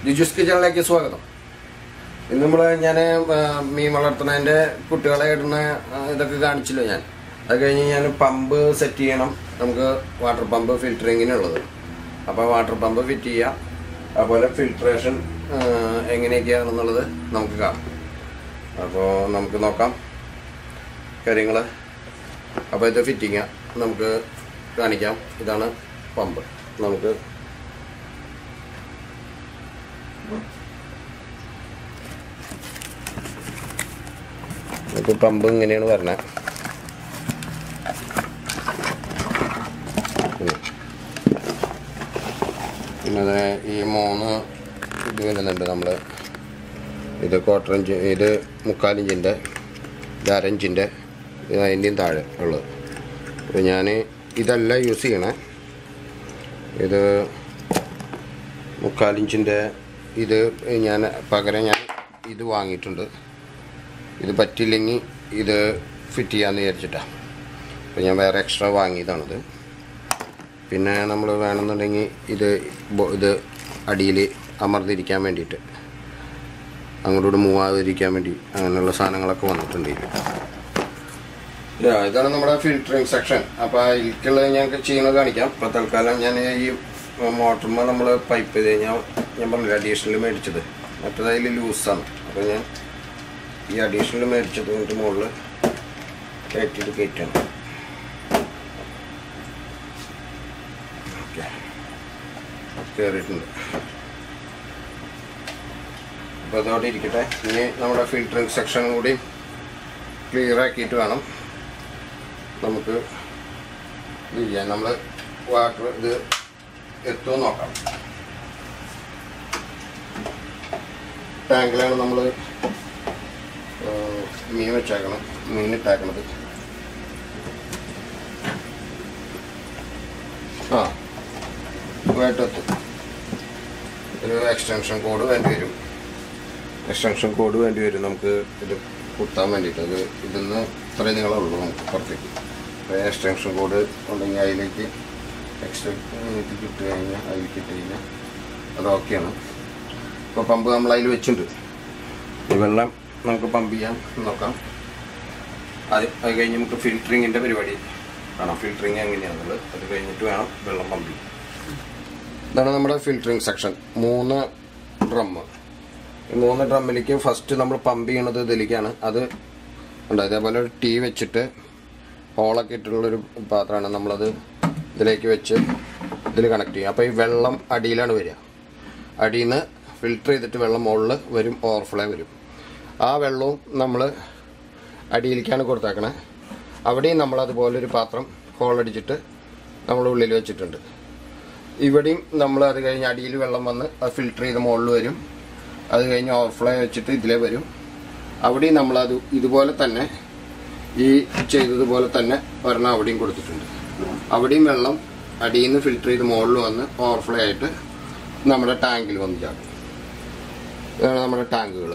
ജിജുസ് കിച്ചണിലേക്ക് സ്വാഗതം. ഇന്ന് ഞാൻ മീൻ വളർത്തുന്നതിൻ്റെ കുട്ടികളെ ഇടുന്ന ഇതൊക്കെ കാണിച്ചില്ല ഞാൻ. അത് കഴിഞ്ഞ് ഞാൻ പമ്പ് സെറ്റ് ചെയ്യണം. നമുക്ക് വാട്ടർ പമ്പ് ഫിൽറ്ററിങ്ങിനുള്ളത്. അപ്പോൾ വാട്ടർ പമ്പ് ഫിറ്റ് ചെയ്യുക, അതുപോലെ ഫിൽട്രേഷൻ എങ്ങനെയൊക്കെയാണെന്നുള്ളത് നമുക്ക് കാണാം. അപ്പോൾ നമുക്ക് നോക്കാം കാര്യങ്ങൾ. അപ്പോൾ ഇത് ഫിറ്റിങ് നമുക്ക് കാണിക്കാം. ഇതാണ് പമ്പ്. നമുക്ക് പമ്പ് ഇങ്ങനെയാണ് വരണത്. പിന്നെ ഈ 3 ഇത് വരുന്നുണ്ട്. നമ്മൾ ഇത് 1/4 ഇഞ്ച്, ഇത് 3/4 ഇഞ്ചിൻ്റെ, ഇത് 1/2 ഇഞ്ചിൻ്റെ, ഇത് അതിൻ്റെയും താഴെ ഉള്ളത്. അപ്പോൾ ഞാൻ ഇതല്ല യൂസ് ചെയ്യണേ. ഇത് 3/4 ഇഞ്ചിൻ്റെ ഇത് ഞാൻ പകരം ഞാൻ ഇത് വാങ്ങിയിട്ടുണ്ട്. ഇത് പറ്റില്ലെങ്കിൽ ഇത് ഫിറ്റ് ചെയ്യാമെന്ന് വിചാരിച്ചിട്ടാണ്. അപ്പോൾ ഞാൻ വേറെ എക്സ്ട്രാ വാങ്ങിയതാണിത്. പിന്നെ നമ്മൾ വേണമെന്നുണ്ടെങ്കിൽ ഇത് അടിയിൽ അമർന്നിരിക്കാൻ വേണ്ടിയിട്ട്, അങ്ങോട്ടോട്ട് മൂവ് ആകാതിരിക്കാൻ വേണ്ടി അങ്ങനെയുള്ള സാധനങ്ങളൊക്കെ വന്നിട്ടുണ്ട്. ഇതാണ് നമ്മുടെ ഫിൽറ്ററിങ് സെക്ഷൻ. അപ്പോൾ ഇതിലേക്കുള്ളത് ഞാൻ ചെയ്യുന്നത് കാണിക്കാം. ഇപ്പോൾ തൽക്കാലം ഞാൻ ഈ മോട്ടറുമ്പോൾ നമ്മൾ പൈപ്പ് ചെയ്ത് കഴിഞ്ഞാൽ ഞാൻ പറഞ്ഞില്ല അഡീഷണൽ മേടിച്ചത്, മറ്റേതായാൽ ലൂസാണ്. അപ്പോൾ ഞാൻ ഈ അഡീഷണൽ മേടിച്ചത് കൊണ്ട് മുകളിൽ കയറ്റണം. ഓക്കെ, കയറിയിട്ടുണ്ട്. അപ്പോൾ അതോടെ ഇരിക്കട്ടെ. ഇനി നമ്മുടെ ഫിൽറ്ററിങ് സെക്ഷനും കൂടി ക്ലിയർ ആക്കിയിട്ട് വേണം നമുക്ക് ഇത് ചെയ്യാൻ. നമ്മൾ വാട്ടർ ഇത് എത്തുമെന്ന് നോക്കാം. ടാങ്കിലാണ് നമ്മൾ മീൻ വെച്ചേക്കണം, മീൻ ഇട്ടേക്കണത്. ഇതുമായിട്ടെത്തും. ഒരു എക്സ്റ്റൻഷൻ കോഡ് വേണ്ടി വരും. നമുക്ക് ഇത് കുത്താൻ വേണ്ടിയിട്ട്. അത് ഇതിന്ന് ഇത്രയും നീളമുള്ളൂ നമുക്ക് പുറത്തേക്ക്. എക്സ്റ്റൻഷൻ കോഡ് ഉണ്ടെങ്കിൽ അതിലേക്ക് കിട്ട് കഴിഞ്ഞാൽ അത് ഓക്കെയാണ്. ഇപ്പോൾ പമ്പ് നമ്മൾ അതിൽ വെച്ചിട്ടുണ്ട്. ഈ വെള്ളം നമുക്ക് പമ്പ് ചെയ്യാൻ നോക്കാം. അത് കഴിഞ്ഞ് നമുക്ക് ഫിൽറ്ററിങ്ങിൻ്റെ പരിപാടി കാണാം. ഫിൽറ്ററിങ് എങ്ങനെയാണെന്നുള്ളത് അത് കഴിഞ്ഞിട്ട് വേണം വെള്ളം പമ്പ് ചെയ്യാൻ. ഇതാണ് നമ്മുടെ ഫിൽറ്ററിങ് സെക്ഷൻ. 3 ഡ്രമ്മ്. ഈ 3 ഡ്രമ്മിലേക്ക് ഫസ്റ്റ് നമ്മൾ പമ്പ് ചെയ്യണത് ഇതിലേക്കാണ്. അത് ഉണ്ട്. അതേപോലെ ഒരു ടീ വെച്ചിട്ട് ഹോളൊക്കെ ഇട്ടുള്ളൊരു പാത്രമാണ്. നമ്മളത് ഇതിലേക്ക് വെച്ച് ഇതിൽ കണക്ട് ചെയ്യും. അപ്പോൾ ഈ വെള്ളം അടിയിലാണ് വരിക. അടിയിൽ നിന്ന് ഫിൽറ്റർ ചെയ്തിട്ട് വെള്ളം മുകളിൽ വരും, ഓവർഫ്ലോ വരും. ആ വെള്ളവും നമ്മൾ അടിയിലേക്കാണ് കൊടുത്തേക്കണേ. അവിടെയും നമ്മളതുപോലൊരു പാത്രം ഹോളടിച്ചിട്ട് നമ്മൾ ഉള്ളിൽ വെച്ചിട്ടുണ്ട്. ഇവിടെയും നമ്മൾ അത് കഴിഞ്ഞ് അടിയിൽ വെള്ളം വന്ന് അത് ഫിൽറ്റർ ചെയ്ത് മുകളിൽ വരും. അത് കഴിഞ്ഞ് ഓവർഫ്ലോ വെച്ചിട്ട് ഇതിലേ വരും. അവിടെയും നമ്മളത് ഇതുപോലെ തന്നെ ഈ ചെയ്തതുപോലെ തന്നെ ഒരെണ്ണം അവിടെയും കൊടുത്തിട്ടുണ്ട്. അവിടെയും വെള്ളം അടിയിൽ നിന്ന് ഫിൽറ്റർ ചെയ്ത് മുകളിൽ വന്ന് ഓവർഫ്ലോ ആയിട്ട് നമ്മുടെ ടാങ്കിൽ വന്ന് ചാടും. ഇതാണ് നമ്മുടെ ടാങ്കുകൾ.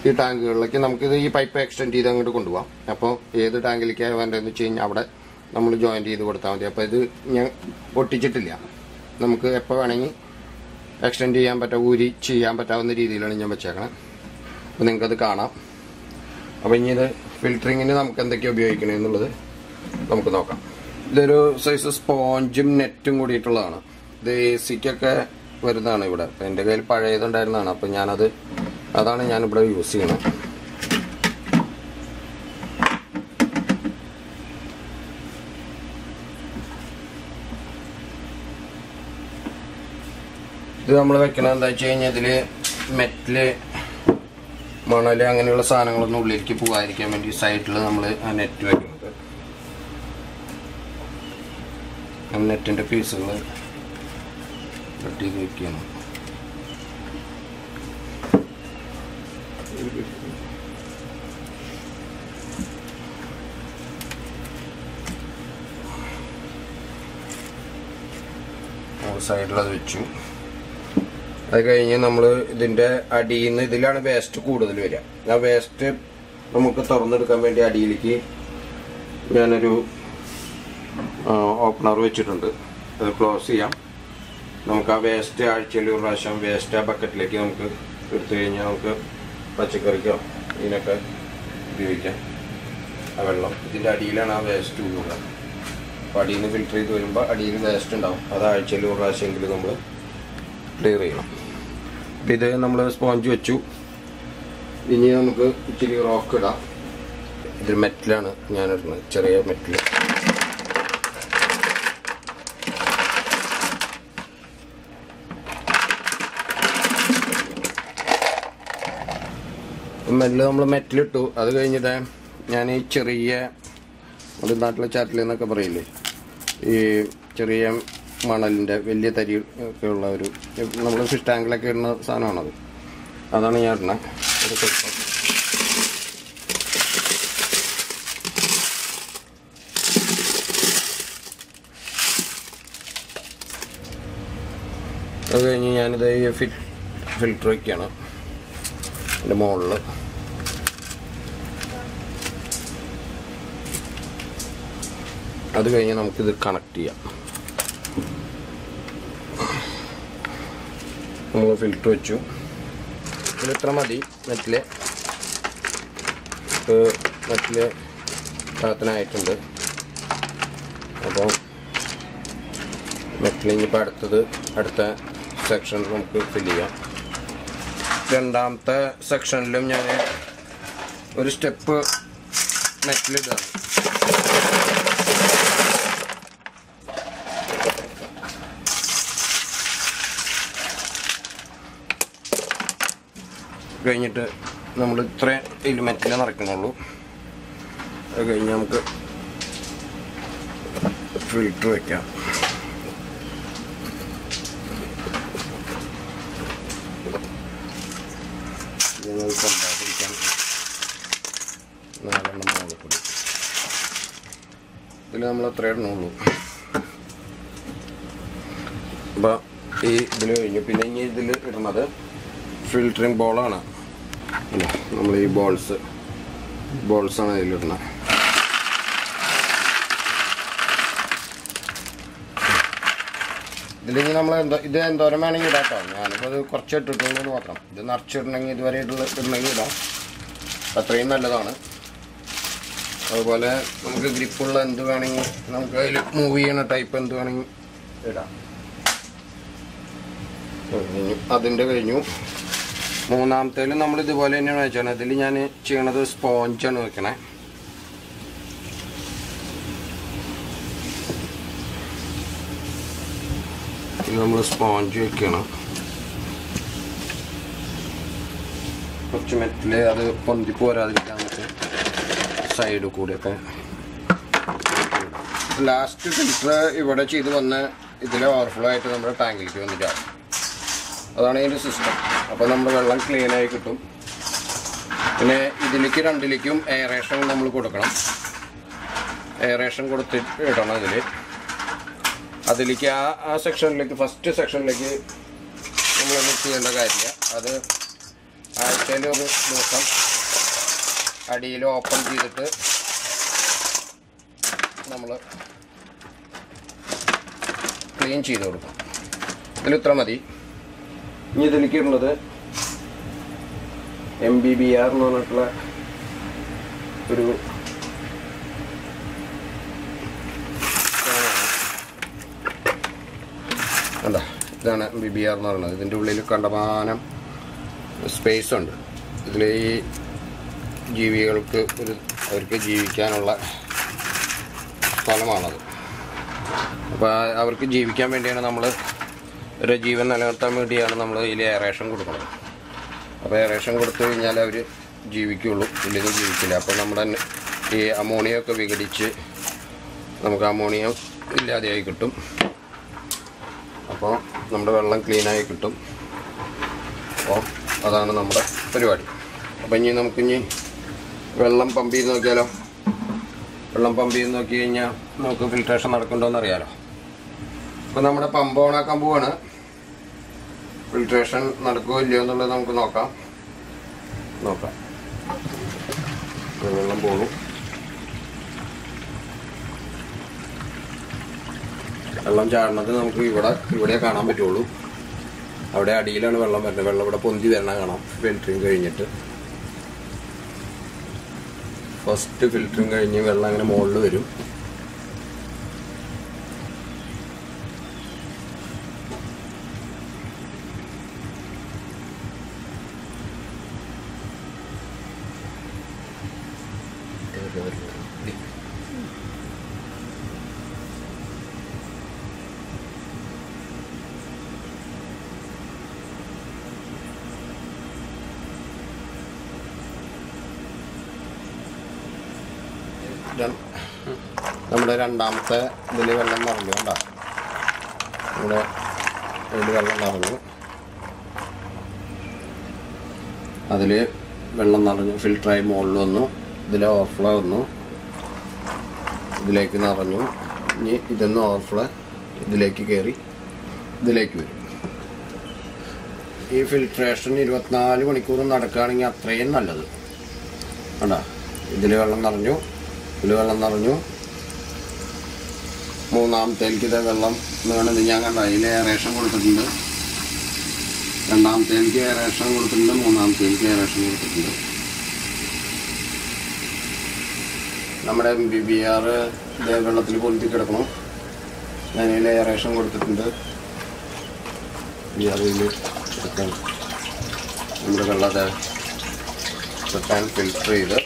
ഈ ടാങ്കുകളിലേക്ക് നമുക്കിത് ഈ പൈപ്പ് എക്സ്റ്റെൻഡ് ചെയ്ത് അങ്ങോട്ട് കൊണ്ടുപോകാം. അപ്പോൾ ഏത് ടാങ്കിലേക്കാണ് വേണ്ടതെന്ന് വെച്ച് കഴിഞ്ഞാൽ അവിടെ നമ്മൾ ജോയിൻറ്റ് ചെയ്ത് കൊടുത്താൽ മതി. അപ്പോൾ ഇത് ഞാൻ ഒട്ടിച്ചിട്ടില്ല. നമുക്ക് എപ്പോൾ വേണമെങ്കിൽ എക്സ്റ്റെൻഡ് ചെയ്യാൻ പറ്റാവുന്ന രീതിയിലാണ് ഞാൻ വെച്ചേക്കണം. അപ്പോൾ നിങ്ങൾക്കത് കാണാം. അപ്പോൾ ഇനി ഇത് ഫിൽറ്ററിങ്ങിന് നമുക്ക് എന്തൊക്കെയാണ് ഉപയോഗിക്കണമെന്നുള്ളത് നമുക്ക് നോക്കാം. ഇതൊരു സൈസ് സ്പോഞ്ചും നെറ്റും കൂടിയിട്ടുള്ളതാണ്. ഇത് AC-ക്കൊക്കെ വരുന്നതാണ് ഇവിടെ. അപ്പം എൻ്റെ കയ്യിൽ പഴയതുണ്ടായിരുന്നതാണ്. അപ്പം അതാണ് ഞാനിവിടെ യൂസ് ചെയ്യണത്. ഇത് നമ്മൾ വെക്കണത് എന്താ വെച്ച് കഴിഞ്ഞാൽ ഇതിൽ മെറ്റല്, മണല് അങ്ങനെയുള്ള സാധനങ്ങളൊന്നും ഉള്ളിലേക്ക് പോകാതിരിക്കാൻ വേണ്ടി സൈഡിൽ നമ്മൾ ആ നെറ്റ് വെക്കുന്നത്. നെറ്റിൻ്റെ പീസുകൾ കട്ട് ചെയ്ത് വെക്കുകയാണ്. സൈഡിലത് വെച്ചു. അത് കഴിഞ്ഞ് നമ്മൾ ഇതിൻ്റെ അടിയിൽ നിന്ന് ഇതിലാണ് വേസ്റ്റ് കൂടുതൽ വരിക. ആ വേസ്റ്റ് നമുക്ക് തുറന്നെടുക്കാൻ വേണ്ടി അടിയിലേക്ക് ഞാനൊരു ഓപ്പണർ വെച്ചിട്ടുണ്ട്. അത് ക്ലോസ് ചെയ്യാം. നമുക്ക് ആ വേസ്റ്റ് ആഴ്ചയിൽ ഒരു പ്രാവശ്യം വേസ്റ്റ് ആ ബക്കറ്റിലേക്ക് നമുക്ക് എടുത്തു കഴിഞ്ഞാൽ നമുക്ക് പച്ചക്കറിക്കോ ഇതിനൊക്കെ ഉപയോഗിക്കാം. ആ വെള്ളം ഇതിൻ്റെ അടിയിലാണ് ആ വേസ്റ്റ് വീഴുക. അപ്പോൾ അടിയിൽ നിന്ന് ഫിൽറ്റർ ചെയ്ത് വരുമ്പോൾ അടിയിൽ വേസ്റ്റ് ഉണ്ടാവും. അത് ആഴ്ചയിൽ ഒരു പ്രാവശ്യമെങ്കിലും നമ്മൾ ക്ലിയർ ചെയ്യണം. അപ്പോൾ ഇത് നമ്മൾ സ്പോഞ്ച് വെച്ചു. ഇനി നമുക്ക് ഇച്ചിരി റോക്ക് ഇടാം. ഇത് മെറ്റലാണ് ഞാനിടുന്നത്, ചെറിയ മെറ്റൽ. നമ്മൾ മെറ്റലിട്ടു. അത് കഴിഞ്ഞിട്ട് ഞാൻ ഈ ചെറിയ നമ്മുടെ നാട്ടിലെ ചാറ്റിൽ എന്നൊക്കെ പറയില്ലേ, ഈ ചെറിയ മണലിൻ്റെ വലിയ തരി ഒക്കെ ഉള്ള ഒരു നമ്മൾ ഫിഷ് ടാങ്കിലൊക്കെ ഇടുന്ന സാധനമാണത്. അതാണ് ഞാൻ ഇടുന്നത്. ഒരു സ്വല്പം അത് കഴിഞ്ഞ് ഞാനിത് ഈ ഫിൽറ്റർ വയ്ക്കുകയാണ് അതിൻ്റെ മുകളിൽ. അത് കഴിഞ്ഞ് നമുക്കിത് കണക്ട് ചെയ്യാം. നമ്മൾ ഫിൽറ്റർ വെച്ചു. ഇതിലിത്ര മതി മെറ്റിൽ പാകത്തിനായിട്ടുണ്ട്. അപ്പോൾ മെറ്റിലിപ്പോൾ അടുത്ത സെക്ഷനിൽ നമുക്ക് ഫില്ല് ചെയ്യാം. രണ്ടാമത്തെ സെക്ഷനിലും ഞാൻ ഒരു സ്റ്റെപ്പ് മെറ്റിലിടാണ്. കഴിഞ്ഞിട്ട് നമ്മൾ ഇത്രയും ഇതിൽ മെറ്റിൽ നിറയ്ക്കണുള്ളൂ. അത് കഴിഞ്ഞ് നമുക്ക് ഫിൽറ്റർ വയ്ക്കാം. കൊണ്ടാതിരിക്കാൻ 4 എണ്ണം മുകളിൽ ഇതിൽ നമ്മൾ അത്ര ഇടണുള്ളൂ. അപ്പോൾ ഈ ഇതിൽ കഴിഞ്ഞു. പിന്നെ ഇനി ഇതിൽ ഇടുന്നത് ഫിൽറ്ററിങ് ബോളാണ്. നമ്മൾ ഈ ബോൾസാണ് ഇതിലിടുന്നത്. ഇതിലെങ്കിൽ നമ്മൾ ഇത് എന്തോരം വേണമെങ്കിൽ ഇടാം കേട്ടോ. ഞാനിപ്പോൾ അത് കുറച്ച് ഇട്ടിട്ടുള്ളൂ മാത്രം. ഇത് നിറച്ചിടണമെങ്കിൽ ഇതുവരെ ഇടണമെങ്കിൽ ഇടാം. അത്രയും നല്ലതാണ്. അതുപോലെ നമുക്ക് ഗ്രിപ്പുള്ള എന്ത് വേണമെങ്കിൽ നമുക്ക് അതിൽ മൂവ് ചെയ്യണ ടൈപ്പ് എന്ത് വേണമെങ്കിൽ ഇടാം. അതിൻ്റെ കഴിഞ്ഞു. മൂന്നാമത്തേലും നമ്മൾ ഇതുപോലെ തന്നെയാണ് വെച്ചാൽ. അതിൽ ഞാൻ ചെയ്യണത് സ്പോഞ്ചാണ് വെക്കണേ. നമ്മൾ സ്പോഞ്ച് വെക്കണം. കുറച്ച് മെറ്റിൽ അത് പൊന്തി പോരാതിരിക്കാൻ നമുക്ക് സൈഡിൽ കൂടെയൊക്കെ. ലാസ്റ്റ് ഫിൽറ്റർ ഇവിടെ ചെയ്ത് വന്ന് ഇതിൽ ഓവർഫ്ലോ ആയിട്ട് നമ്മുടെ ടാങ്കിലേക്ക് വന്നിട്ടാണ്. അതാണ് ഇതിൻ്റെ സിസ്റ്റം. അപ്പോൾ നമ്മൾ വെള്ളം ക്ലീനായി കിട്ടും. പിന്നെ ഇതിലേക്ക് രണ്ടിലേക്കും എയറേഷൻ നമ്മൾ കൊടുക്കണം. എയറേഷൻ കൊടുത്തിട്ട് ഇടണം ഇതിൽ. അതിലേക്ക് ആ സെക്ഷനിലേക്ക് ഫസ്റ്റ് സെക്ഷനിലേക്ക് നമ്മളൊന്നും ചെയ്യേണ്ട കാര്യമില്ല. അത് ആഴ്ചയിൽ ഒരു ദിവസം അടിയിൽ ഓപ്പൺ ചെയ്തിട്ട് നമ്മൾ ക്ലീൻ ചെയ്ത് കൊടുക്കും. ഇതിൽ ഇത്ര മതി. ഇനി ഇതിലേക്ക് ഉള്ളത് MBBR എന്ന് പറഞ്ഞിട്ടുള്ള ഒരു എന്താ ഇതാണ് MBBR എന്ന് പറയുന്നത്. ഇതിൻ്റെ ഉള്ളിൽ കണ്ടമാനം സ്പേസ് ഉണ്ട്. ഇതിൽ ഈ ജീവികൾക്ക് അവർക്ക് ജീവിക്കാനുള്ള സ്ഥലമാണത്. അപ്പോൾ അവർക്ക് ജീവിക്കാൻ വേണ്ടിയാണ് നമ്മൾ ഒരു ജീവൻ നിലനിർത്താൻ വേണ്ടിയാണ് നമ്മൾ ഇതിൽ എയറേഷൻ കൊടുക്കുന്നത്. അപ്പോൾ എയറേഷൻ കൊടുത്തു കഴിഞ്ഞാൽ അവർ ജീവിക്കുള്ളൂ, ഇല്ലെങ്കിൽ ജീവിക്കില്ല. അപ്പോൾ നമ്മുടെ ഈ അമോണിയൊക്കെ വിഘടിച്ച് നമുക്ക് അമോണിയം ഇല്ലാതെയായി കിട്ടും. അപ്പോൾ നമ്മുടെ വെള്ളം ക്ലീനായി കിട്ടും. അപ്പോൾ അതാണ് നമ്മുടെ പരിപാടി. അപ്പോൾ നമുക്കിനി വെള്ളം പമ്പ് ചെയ്ത് നോക്കിയാലോ. വെള്ളം പമ്പ് ചെയ്ത് നോക്കി കഴിഞ്ഞാൽ നമുക്ക് ഫിൽട്രേഷൻ നടക്കുന്നുണ്ടോയെന്ന് അറിയാലോ. അപ്പോൾ നമ്മുടെ പമ്പ് ഓണാക്കാൻ പോവാണ്. ഫിൽട്രേഷൻ നടക്കുമോ ഇല്ലയോ എന്നുള്ളത് നമുക്ക് നോക്കാം. വെള്ളം പോകും. വെള്ളം ചാടുന്നത് നമുക്ക് ഇവിടെ കാണാൻ പറ്റുള്ളൂ. അവിടെ അടിയിലാണ് വെള്ളം വരുന്നത്. വെള്ളം ഇവിടെ പൊന്തി വരണ കാണാം. ഫിൽറ്ററിങ് കഴിഞ്ഞിട്ട് ഫസ്റ്റ് ഫിൽറ്ററിങ് കഴിഞ്ഞ് വെള്ളം അങ്ങനെ മുകളിൽ വരും. നമ്മുടെ രണ്ടാമത്തെ ഇതിൽ വെള്ളം നിറഞ്ഞു. കണ്ടോ, ഇവിടെ വെള്ളം നിറഞ്ഞു. അതിൽ വെള്ളം നിറഞ്ഞു, ഫിൽറ്ററായി മുകളിൽ വന്നു. ഇതിൽ ഓവർഫ്ലോ വന്നു, ഇതിലേക്ക് നിറഞ്ഞു. ഇനി ഇതൊന്ന് ഓവർഫ്ലോ ഇതിലേക്ക് കയറി ഇതിലേക്ക് വരും. ഈ ഫിൽട്രേഷൻ 24 മണിക്കൂറും നടക്കുകയാണെങ്കിൽ അത്രയും നല്ലത്. കണ്ടോ, ഇതിൽ വെള്ളം നിറഞ്ഞു, ഇതിൽ വെള്ളം നിറഞ്ഞു. മൂന്നാമത്തേക്ക് ഇത് വെള്ളം വേണത് ഞാൻ കണ്ട അതിൽ എയറേഷൻ കൊടുത്തിട്ടുണ്ട്. രണ്ടാമത്തേക്ക് എയറേഷൻ കൊടുത്തിട്ടുണ്ട്, മൂന്നാമത്തേക്ക് എയറേഷൻ കൊടുത്തിട്ടുണ്ട്. നമ്മുടെ MBBR ഇതേ വെള്ളത്തിൽ പൊന്തി കിടക്കണം. ഞാനതിൽ എയറേഷൻ കൊടുത്തിട്ടുണ്ട്. ബിആറിൽ നമ്മുടെ വെള്ളത്തെ ഫിൽറ്റർ ചെയ്ത്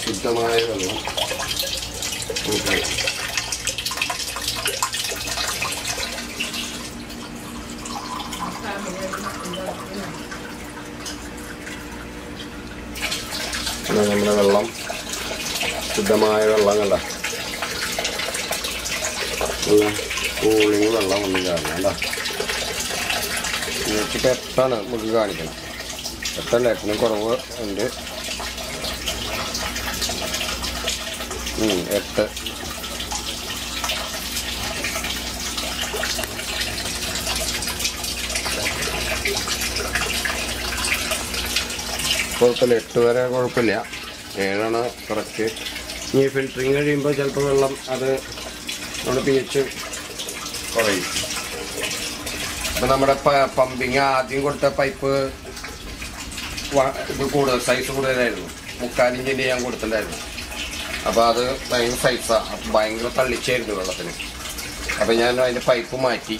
ശുദ്ധമായ വെള്ളം നമ്മുടെ വെള്ളം ശുദ്ധമായ വെള്ളം കണ്ട കൂളിങ് വെള്ളം ഒന്നും കാണണം. കണ്ട വെച്ചിട്ട് എട്ടാണ് നമുക്ക് കാണിക്കണം. എട്ടല്ല, 8 കുറവ് ഉണ്ട്. 8 കുഴപ്പമില്ല. 8 വരെ കുഴപ്പമില്ല. 7 കറക്റ്റ്. ഇനി ഫിൽറ്ററിങ് കഴിയുമ്പോൾ ചിലപ്പോൾ വെള്ളം അത് നമ്മൾ pH കുറയും. അപ്പം നമ്മുടെ പമ്പിങ് ആദ്യം കൊടുത്ത പൈപ്പ് ഇത് കൂടുതൽ സൈസ് കൂടുതലായിരുന്നു. 3/4 ഇഞ്ചിൻ്റെ ഞാൻ കൊടുത്തിട്ടുണ്ടായിരുന്നു. അപ്പോൾ അത് ഭയങ്കര സൈസാണ്. അപ്പം ഭയങ്കര തള്ളിച്ചായിരുന്നു വെള്ളത്തിന്. അപ്പം ഞാൻ അതിൻ്റെ പൈപ്പ് മാറ്റി.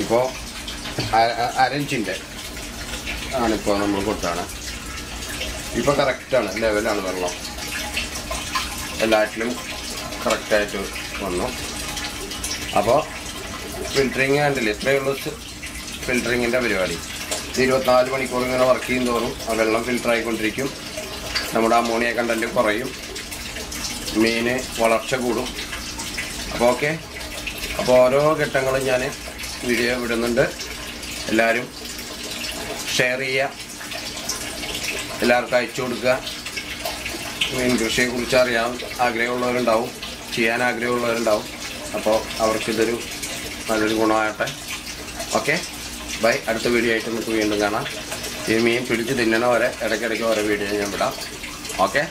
ഇപ്പോൾ 1/2 ഇഞ്ചിൻ്റെ ആണിപ്പോൾ നമ്മൾ കൊടുത്താണ്. ഇപ്പോൾ കറക്റ്റാണ്, ലെവലാണ് വെള്ളം. എല്ലാറ്റിലും കറക്റ്റായിട്ട് വന്നു. അപ്പോൾ ഫിൽറ്ററിങ് കണ്ടില്ലേ, ഇത്രയേ ഉള്ളൂ ഫിൽറ്ററിങ്ങിൻ്റെ പരിപാടി. 24 മണിക്കൂർ ഇങ്ങനെ വർക്ക് ചെയ്യും തോറും ആ വെള്ളം ഫിൽറ്ററായിക്കൊണ്ടിരിക്കും. നമ്മുടെ അമോണിയ കണ്ടൻറ്റ് കുറയും, മീൻ വളർച്ച കൂടും. അപ്പോൾ ഓക്കെ. അപ്പോൾ ഓരോ ഘട്ടങ്ങളും ഞാൻ വീഡിയോ വിടുന്നുണ്ട്. എല്ലാവരും ഷെയർ ചെയ്യുക, എല്ലാവർക്കും അയച്ചു കൊടുക്കുക. മീൻ കൃഷിയെക്കുറിച്ച് അറിയാൻ ആഗ്രഹമുള്ളവരുണ്ടാവും, ചെയ്യാൻ ആഗ്രഹമുള്ളവരുണ്ടാവും. അപ്പോൾ അവർക്കിതൊരു നല്ലൊരു ഗുണമാകട്ടെ. Okay, bye. അടുത്ത വീഡിയോ ആയിട്ട് നമുക്ക് വീണ്ടും കാണാം. ഈ മീൻ പിടിച്ച് തിന്നണ വരെ ഇടയ്ക്കിടയ്ക്ക് ഓരോ വീഡിയോ ഞാൻ വിടാം. ഓക്കെ.